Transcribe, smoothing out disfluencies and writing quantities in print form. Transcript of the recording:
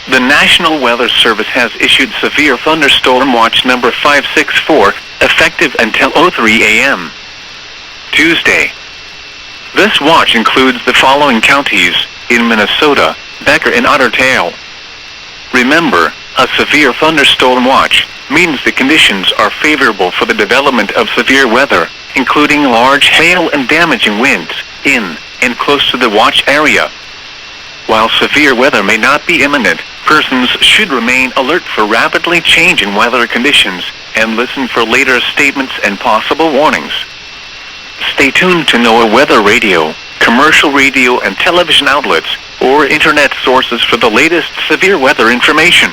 The National Weather Service has issued Severe Thunderstorm Watch number 564, effective until 03 a.m. Tuesday. This watch includes the following counties in Minnesota: Becker and Otter. Remember, a severe thunderstorm watch means the conditions are favorable for the development of severe weather, including large hail and damaging winds in and close to the watch area. While severe weather may not be imminent, persons should remain alert for rapidly changing weather conditions and listen for later statements and possible warnings. Stay tuned to NOAA weather radio, commercial radio and television outlets, or internet sources for the latest severe weather information.